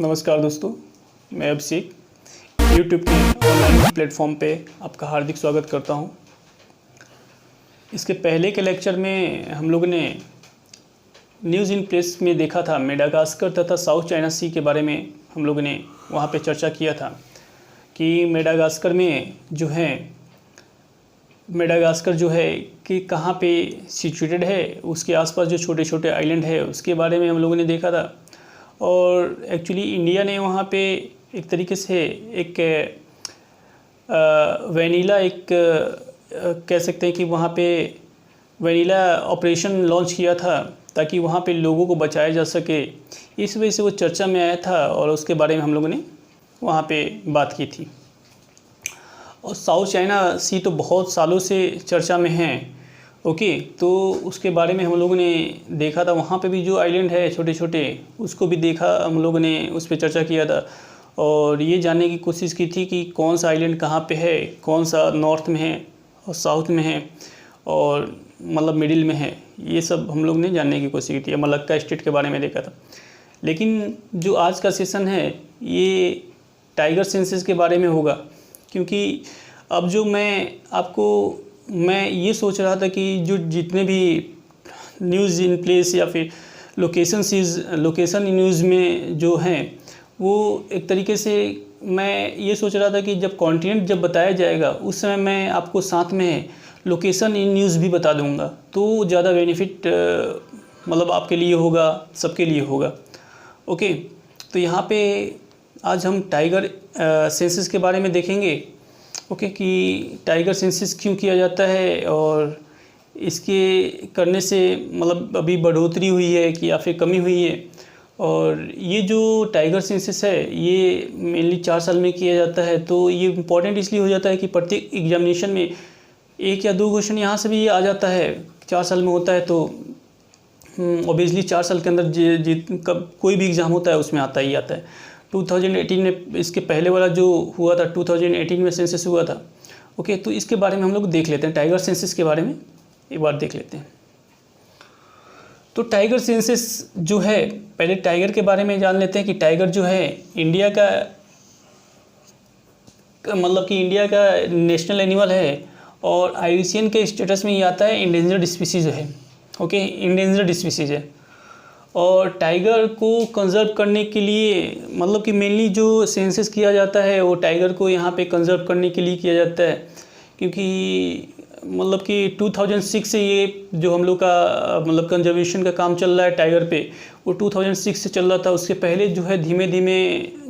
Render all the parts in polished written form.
नमस्कार दोस्तों, मैं अभिषेक यूट्यूब के ऑनलाइन प्लेटफॉर्म पे आपका हार्दिक स्वागत करता हूं। इसके पहले के लेक्चर में हम लोगों ने न्यूज़ इन प्रेस में देखा था मेडागास्कर तथा साउथ चाइना सी के बारे में। हम लोगों ने वहां पे चर्चा किया था कि मेडागास्कर में जो है कि कहाँ पे सिचुएटेड है, उसके आसपास जो छोटे छोटे आइलैंड है उसके बारे में हम लोगों ने देखा था। और एक्चुअली इंडिया ने वहाँ पे एक तरीके से एक वैनिला कह सकते हैं कि वहाँ पे वैनिला ऑपरेशन लॉन्च किया था ताकि वहाँ पे लोगों को बचाया जा सके। इस वजह से वो चर्चा में आया था और उसके बारे में हम लोगों ने वहाँ पे बात की थी। और साउथ चाइना सी तो बहुत सालों से चर्चा में है। ओके, तो उसके बारे में हम लोगों ने देखा था। वहाँ पे भी जो आइलैंड है छोटे छोटे, उसको भी देखा, हम लोगों ने उस पर चर्चा किया था और ये जानने की कोशिश की थी कि कौन सा आइलैंड कहाँ पे है, कौन सा नॉर्थ में है और साउथ में है और मतलब मिडिल में है। ये सब हम लोग ने जानने की कोशिश की थी। मलक्का स्टेट के बारे में देखा था। लेकिन जो आज का सेशन है ये टाइगर सेंसस के बारे में होगा, क्योंकि अब जो मैं ये सोच रहा था कि जो जितने भी न्यूज़ इन प्लेस या फिर लोकेशन न्यूज़ में जो हैं, वो एक तरीके से मैं ये सोच रहा था कि जब कॉन्टिनेंट जब बताया जाएगा उस समय मैं आपको साथ में लोकेशन इन न्यूज़ भी बता दूंगा, तो ज़्यादा बेनिफिट मतलब आपके लिए होगा, सबके लिए होगा। ओके, तो यहाँ पे आज हम टाइगर सेंसस के बारे में देखेंगे। ओके, कि टाइगर सेंसस क्यों किया जाता है और इसके करने से मतलब अभी बढ़ोतरी हुई है कि या फिर कमी हुई है। और ये जो टाइगर सेंसस है ये मेनली 4 साल में किया जाता है। तो ये इम्पॉर्टेंट इसलिए हो जाता है कि प्रत्येक एग्जामिनेशन में 1 या 2 क्वेश्चन यहाँ से भी ये आ जाता है। 4 साल में होता है तो ऑब्वियसली 4 साल के अंदर कोई भी एग्ज़ाम होता है उसमें आता ही आता है। 2018 में इसके पहले वाला जो हुआ था, 2018 में सेंसस हुआ था। ओके, तो इसके बारे में हम लोग देख लेते हैं। टाइगर सेंसस के बारे में एक बार देख लेते हैं। तो टाइगर सेंसस जो है, पहले टाइगर के बारे में जान लेते हैं कि टाइगर जो है इंडिया का मतलब कि इंडिया का नेशनल एनिमल है और IUCN के स्टेटस में ये आता है इंडेंजर्ड स्पीसीज़ है। ओके, इंडेंजर्ड स्पीसीज़ है। और टाइगर को कंजर्व करने के लिए मतलब कि मेनली जो सेंसस किया जाता है वो टाइगर को यहाँ पे कंजर्व करने के लिए किया जाता है, क्योंकि मतलब कि 2006 से ये जो हम लोग का मतलब कंजर्वेशन का काम चल रहा है टाइगर पे, वो 2006 से चल रहा था। उसके पहले जो है धीमे धीमे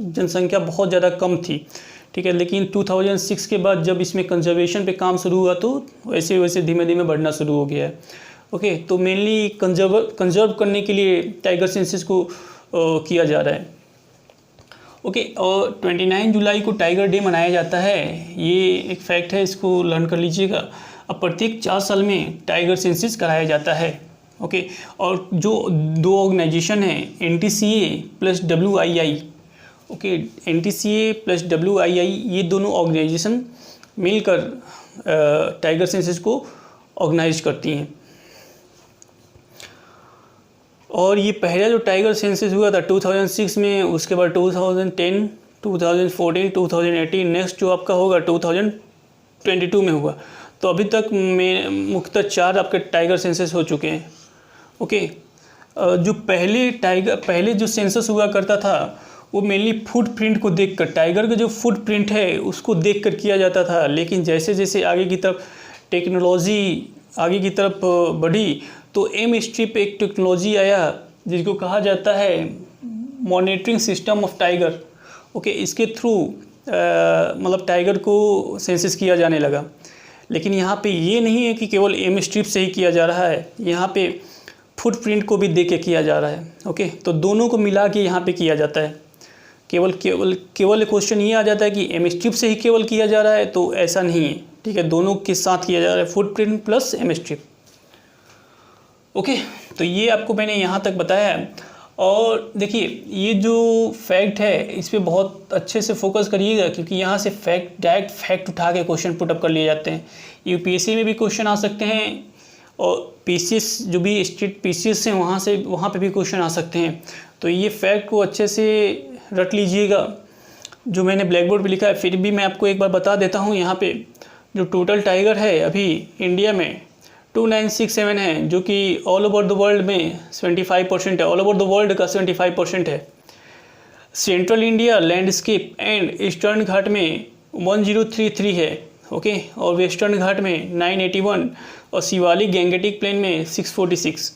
जनसंख्या बहुत ज़्यादा कम थी, ठीक है। लेकिन 2006 के बाद जब इसमें कंजर्वेशन पे काम शुरू हुआ तो वैसे वैसे धीमे धीमे बढ़ना शुरू हो गया है। ओके, तो मेनली कंजर्व करने के लिए टाइगर सेंसस को किया जा रहा है। ओके, और 29 जुलाई को टाइगर डे मनाया जाता है। ये एक फैक्ट है, इसको लर्न कर लीजिएगा। अब प्रत्येक 4 साल में टाइगर सेंसस कराया जाता है। ओके, और जो 2 ऑर्गेनाइजेशन हैं NTCA plus WII, okay, NTCA plus WII, ये दोनों ऑर्गेनाइजेशन मिलकर टाइगर सेंसस को ऑर्गेनाइज करती हैं। और ये पहला जो टाइगर सेंसस हुआ था 2006 में, उसके बाद 2010, 2014, 2018, नेक्स्ट जो आपका होगा 2022 में होगा। तो अभी तक में मुख्यतः 4 आपके टाइगर सेंसस हो चुके हैं। ओके, जो पहले जो सेंसस हुआ करता था वो मेनली फुटप्रिंट को देखकर, टाइगर का जो फुटप्रिंट है उसको देखकर किया जाता था। लेकिन जैसे जैसे आगे की तरफ टेक्नोलॉजी आगे की तरफ बढ़ी तो M-STRIP एक टेक्नोलॉजी आया जिसको कहा जाता है monitoring system of tiger. Okay, इसके थ्रू मतलब टाइगर को सेंसस किया जाने लगा। लेकिन यहाँ पे ये नहीं है कि केवल M-STRIP से ही किया जा रहा है, यहाँ पे फुटप्रिंट को भी देख के किया जा रहा है। ओके, तो दोनों को मिला के यहाँ पे किया जाता है। केवल क्वेश्चन ये आ जाता है कि M-STRIP से ही केवल किया जा रहा है, तो ऐसा नहीं है, ठीक है। दोनों के साथ किया जा रहा है, फुटप्रिंट प्लस M-STRIP। ओके, तो ये आपको मैंने यहाँ तक बताया है। और देखिए ये जो फैक्ट है इस पर बहुत अच्छे से फोकस करिएगा, क्योंकि यहाँ से डायरेक्ट फैक्ट उठा के क्वेश्चन पुटअप कर लिए जाते हैं। UPSC में भी क्वेश्चन आ सकते हैं और PCS जो भी स्टेट PCS हैं वहाँ पे भी क्वेश्चन आ सकते हैं। तो ये फैक्ट को अच्छे से रट लीजिएगा जो मैंने ब्लैक बोर्ड पे लिखा है, फिर भी मैं आपको एक बार बता देता हूँ। यहाँ पे जो टोटल टाइगर है अभी इंडिया में 2967 है, जो कि ऑल ओवर द वर्ल्ड में 75% है, ऑल ओवर द वर्ल्ड का 75% है। Central India landscape and eastern Ghat में 1033 है, ओके, और वेस्टर्न घाट में 981 और शिवालिक गैंगेटिक प्लेन में 646।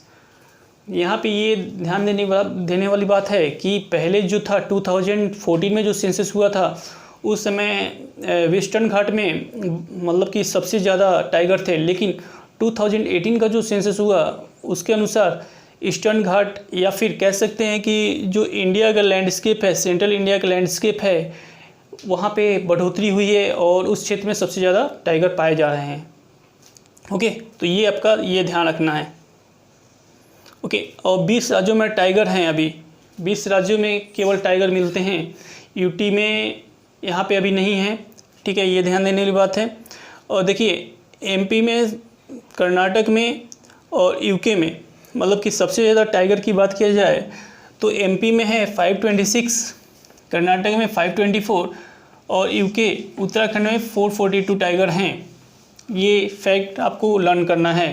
यहाँ पे ये ध्यान देने वाली बात है कि पहले जो था 2014 में जो सेंसस हुआ था उस समय वेस्टर्न घाट में मतलब कि सबसे ज़्यादा टाइगर थे, लेकिन 2018 का जो सेंसस हुआ उसके अनुसार ईस्टर्न घाट या फिर कह सकते हैं कि जो इंडिया का लैंडस्केप है, सेंट्रल इंडिया का लैंडस्केप है, वहाँ पे बढ़ोतरी हुई है और उस क्षेत्र में सबसे ज़्यादा टाइगर पाए जा रहे हैं। ओके, तो ये आपका ये ध्यान रखना है। ओके, और 20 राज्यों में टाइगर हैं। अभी 20 राज्यों में केवल टाइगर मिलते हैं, यूटी में यहाँ पे अभी नहीं है, ठीक है, ये ध्यान देने वाली बात है। और देखिए एमपी में, कर्नाटक में और यूके में मतलब कि सबसे ज़्यादा टाइगर की बात किया जाए तो एमपी में है 526, कर्नाटक में 524 और यूके उत्तराखंड में 442 टाइगर हैं। ये फैक्ट आपको लर्न करना है।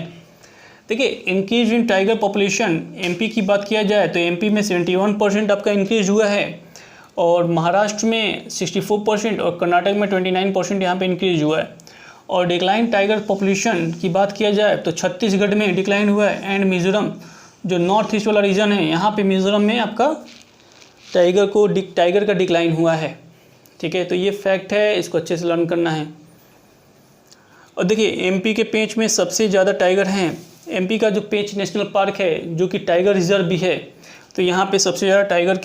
देखिए increase in tiger population MP की बात किया जाए तो एमपी में 71% आपका इंक्रीज हुआ है और महाराष्ट्र में 64% और कर्नाटक में 29% यहाँ पे इंक्रीज हुआ है। और डिक्लाइन टाइगर पॉपुलेशन की बात किया जाए तो छत्तीसगढ़ में डिक्लाइन हुआ है एंड मिज़ोरम जो नॉर्थ ईस्ट वाला रीजन है यहाँ पे मिज़ोरम में आपका टाइगर का डिक्लाइन हुआ है। ठीक है, तो ये फैक्ट है, इसको अच्छे से लर्न करना है। और देखिए एमपी के पेंच में सबसे ज़्यादा टाइगर हैं। एमपी का जो पेंच नेशनल पार्क है जो कि टाइगर रिजर्व भी है, तो यहाँ पे सबसे ज़्यादा टाइगर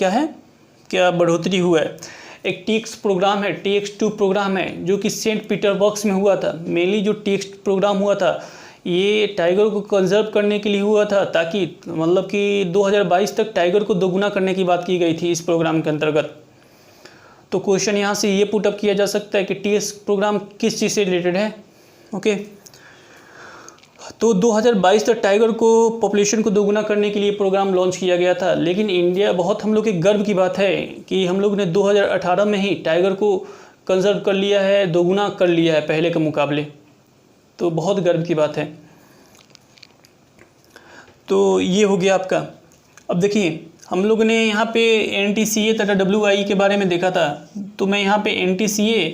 क्या बढ़ोतरी हुआ है। एक टीएक्स प्रोग्राम है, TX2 प्रोग्राम है जो कि सेंट पीटर्सबर्ग में हुआ था। मेनली जो TX प्रोग्राम हुआ था ये टाइगर को कंजर्व करने के लिए हुआ था, ताकि मतलब कि 2022 तक टाइगर को दोगुना करने की बात की गई थी इस प्रोग्राम के अंतर्गत। तो क्वेश्चन यहाँ से ये पुटअप किया जा सकता है कि TX प्रोग्राम किस चीज़ से रिलेटेड है। ओके, तो 2022 तक टाइगर को पॉपुलेशन को दोगुना करने के लिए प्रोग्राम लॉन्च किया गया था। लेकिन इंडिया, बहुत हम लोग के गर्व की बात है कि हम लोग ने 2018 में ही टाइगर को कंजर्व कर लिया है, दोगुना कर लिया है पहले के मुकाबले, तो बहुत गर्व की बात है। तो ये हो गया आपका। अब देखिए हम लोग ने यहाँ पे NTCA तथा WIE के बारे में देखा था, तो मैं यहाँ पे NTCA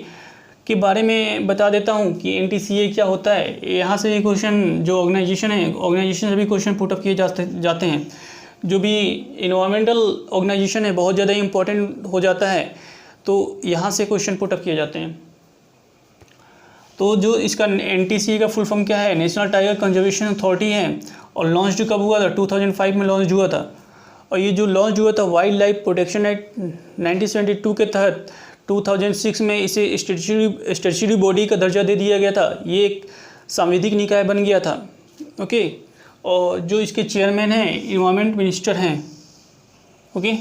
के बारे में बता देता हूँ कि NTCA क्या होता है। यहाँ से ये क्वेश्चन जो ऑर्गेनाइजेशन से भी क्वेश्चन पुटअप किए जाते हैं। जो भी इन्वायरमेंटल ऑर्गेनाइजेशन है बहुत ज़्यादा इम्पोर्टेंट हो जाता है, तो यहाँ से क्वेश्चन पुटअप किए जाते हैं। तो जो इसका NTCA का फुल फॉर्म क्या है, नेशनल टाइगर कंजर्वेशन अथॉरिटी है, और लॉन्च कब हुआ था, 2005 में लॉन्च हुआ था। और ये जो लॉन्च हुआ था वाइल्ड लाइफ प्रोटेक्शन एक्ट 1972 के तहत 2006 में इसे स्टैट्यूटरी बॉडी का दर्जा दे दिया गया था। ये एक सांविधिक निकाय बन गया था। ओके, और जो इसके चेयरमैन हैं इन्वायरमेंट मिनिस्टर हैं। ओके,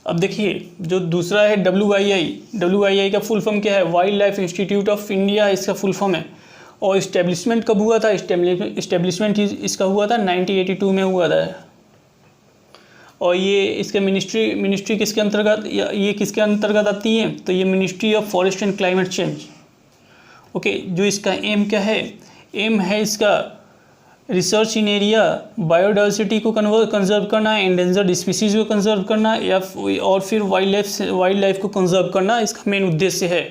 अब देखिए जो दूसरा है WII का फुल फॉर्म क्या है, wild life institute of India इसका फुल फॉर्म है। और इस्टेब्लिशमेंट कब हुआ था, इस्टेब्लिशमेंट इसका हुआ था 1982 में हुआ था। और ये इसके मिनिस्ट्री किसके अंतर्गत, ये किसके अंतर्गत आती है, तो ये ministry of forest and climate change. Okay, जो इसका एम क्या है, एम है इसका रिसर्च इन एरिया, बायोडाइवर्सिटी को कंजर्व करना, एंडेंजर्ड स्पीसीज को कंजर्व करना, या और फिर वाइल्ड लाइफ को कंजर्व करना इसका मेन उद्देश्य है।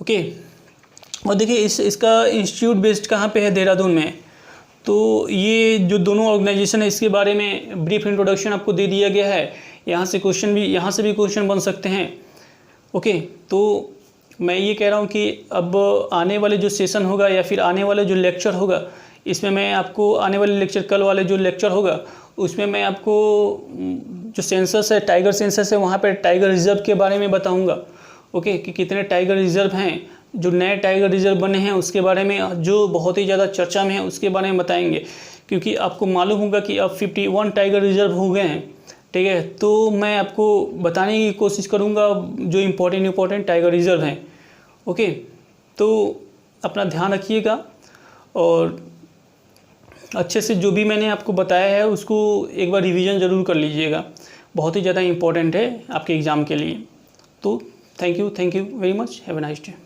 ओके, और देखिए इसका इंस्टीट्यूट बेस्ड कहाँ पे है, देहरादून में। तो ये जो दोनों ऑर्गेनाइजेशन है इसके बारे में ब्रीफ इंट्रोडक्शन आपको दे दिया गया है। यहाँ से भी क्वेश्चन बन सकते हैं। ओके, तो मैं ये कह रहा हूँ कि अब आने वाले जो सेशन होगा या फिर आने वाले जो लेक्चर होगा, इसमें मैं आपको आने वाले लेक्चर, कल वाले जो लेक्चर होगा उसमें मैं आपको जो सेंसस है, टाइगर सेंसस है, वहाँ पर टाइगर रिजर्व के बारे में बताऊँगा। ओके, कि कितने टाइगर रिजर्व हैं, जो नए टाइगर रिजर्व बने हैं उसके बारे में, जो बहुत ही ज़्यादा चर्चा में है उसके बारे में बताएंगे। क्योंकि आपको मालूम होगा कि अब 51 टाइगर रिजर्व हो गए हैं। ठीक है, तो मैं आपको बताने की कोशिश करूंगा जो इम्पोर्टेंट टाइगर रिजर्व हैं। ओके, तो अपना ध्यान रखिएगा और अच्छे से जो भी मैंने आपको बताया है उसको एक बार रिवीजन ज़रूर कर लीजिएगा। बहुत ही ज़्यादा इम्पोर्टेंट है आपके एग्ज़ाम के लिए। तो thank you very much, have a nice day.